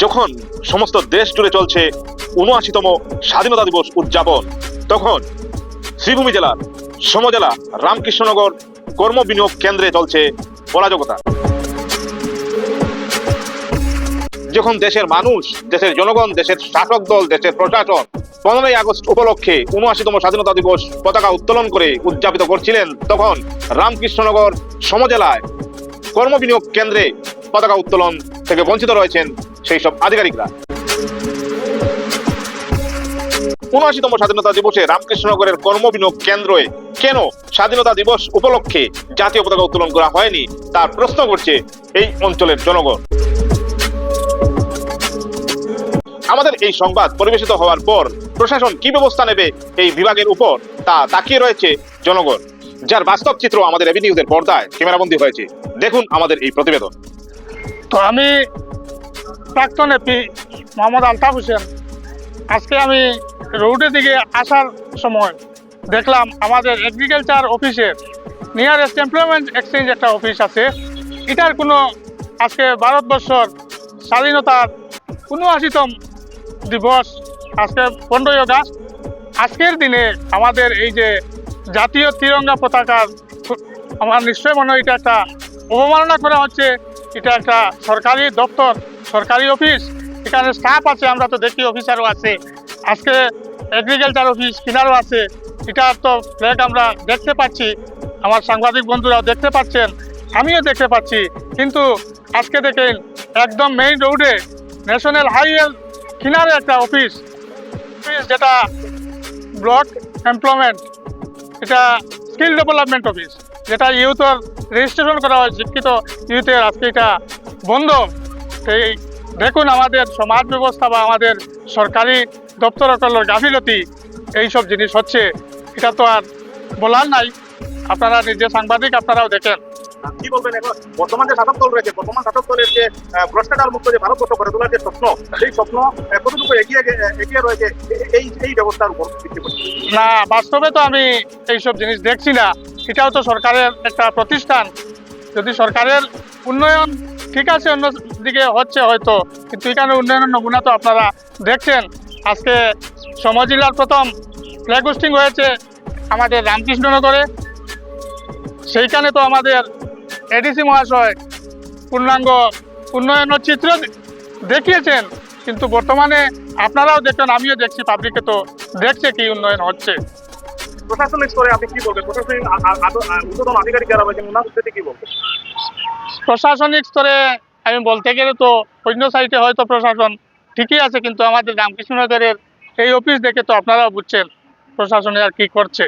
যখন সমস্ত দেশ জুড়ে চলছে ৭৯তম স্বাধীনতা দিবস উদযাপন, তখন শ্রীভূমি জেলার সমজেলা রামকৃষ্ণনগর কর্ম বিনিয়োগ কেন্দ্রে চলছে অরাজকতা। যখন দেশের মানুষ, দেশের জনগণ, দেশের শাসক দল, দেশের প্রশাসন 15ই আগস্ট উপলক্ষে ৭৯তম স্বাধীনতা দিবস পতাকা উত্তোলন করে উদযাপিত করছিলেন, তখন রামকৃষ্ণনগর সমজেলায় কর্ম বিনিয়োগ কেন্দ্রে পতাকা উত্তোলন থেকে বঞ্চিত রয়েছেন সেই সব আধিকারিকরা। ৭৯তম স্বাধীনতা দিবসে রামকৃষ্ণনগরের কর্ম বিনিয়োগ কেন্দ্রে কেন স্বাধীনতা দিবস উপলক্ষে জাতীয় পতাকা উত্তোলন করা হয়নি তার প্রশ্ন করছে এই অঞ্চলের জনগণ। আমাদের এই সংবাদ পরিবেশিত হওয়ার পর প্রশাসন কি ব্যবস্থা নেবে এই বিভাগের উপর তা তাকিয়ে রয়েছে জনগণ, যার বাস্তব চিত্র আমাদের এবি নিউজের পর্দায় ক্যামেরাবন্দী হয়েছে। দেখুন আমাদের এই প্রতিবেদন। তো আমি প্রাক্তন এপি মোহাম্মদ আলতাফ হোসেন। আজকে আমি রোডের দিকে আসার সময় দেখলাম আমাদের এগ্রিকালচার অফিসের নিয়ারেস্ট এমপ্লয়মেন্ট এক্সচেঞ্জ একটা অফিস আছে। এটার কোনো আজকে ভারতবর্ষর স্বাধীনতার ৭৯তম দিবস, আজকে 15ই আগস্ট। আজকের দিনে আমাদের এই যে জাতীয় তিরঙ্গা পতাকার আমার নিশ্চয় মনে হয় এটা একটা অবমাননা করা হচ্ছে। এটা একটা সরকারি দপ্তর, সরকারি অফিস, এখানে স্টাফ আছে, আমরা তো দেখি অফিসারও আছে। আজকে এগ্রিকালচার অফিস কিনারও আছে, এটা তো ফ্ল্যাগ আমরা দেখতে পাচ্ছি, আমার সাংবাদিক বন্ধুরাও দেখতে পাচ্ছেন, আমিও দেখতে পাচ্ছি। কিন্তু আজকে দেখেন একদম মেইন রোডে ন্যাশনাল হাইওয়ে কিনারে একটা অফিস, যেটা ব্লক এমপ্লয়মেন্ট, এটা স্কিল ডেভেলপমেন্ট অফিস, যেটা ইউথের রেজিস্ট্রেশন করা হয়, শিক্ষিত ইউথের, আজকে এটা বন্ধ। এই দেখুন আমাদের সমাজ ব্যবস্থা বা আমাদের সরকারি দপ্তরগুলোর গাফিলতি, এইসব জিনিস হচ্ছে, এটা তো আর বলার নাই। আপনারা নিজে সাংবাদিক, আপনারাও দেখেন। কি বলবেন এখন বর্তমান যে শাসক দল রয়েছে, বর্তমান শাসক দলের যে ভ্রষ্টাচার মুক্ত যে ভারতবর্ষ গড়ে তোলার যে স্বপ্ন, সেই স্বপ্ন কতটুকু এগিয়ে রয়েছে এই ব্যবস্থার উপর ভিত্তি করে? না, বাস্তবে তো আমি এইসব জিনিস দেখছি না। এটাও তো সরকারের একটা প্রতিষ্ঠান। যদি সরকারের উন্নয়ন ঠিক আছে অন্যদিকে হচ্ছে হয়তো, কিন্তু এখানে উন্নয়নের নমুনা তো আপনারা দেখছেন। আজকে সমজেলার প্রথম ফ্ল্যাগ হোস্টিং হয়েছে আমাদের রামকৃষ্ণনগরে। সেইখানে তো আমাদের এডিসি মহাশয় পূর্ণাঙ্গ উন্নয়নের চিত্র দেখিয়েছেন, কিন্তু বর্তমানে আপনারাও দেখেন, আমিও দেখছি, পাবলিকে তো দেখছে কি উন্নয়ন হচ্ছে। প্রশাসনিক স্তরে আপনি কি বলবেন? প্রশাসনিক ঊর্ধ্বতন আধিকারিক যারা রয়েছেন ওনার সাথে কি বলবেন? প্রশাসনিক স্তরে আমি বলতে গেলে তো অন্য সাইডে হয়তো প্রশাসন ঠিকই আছে, কিন্তু আমাদের রামকৃষ্ণনগরের এই অফিস দেখে তো আপনারাও বুঝছেন প্রশাসনে আর কি করছে।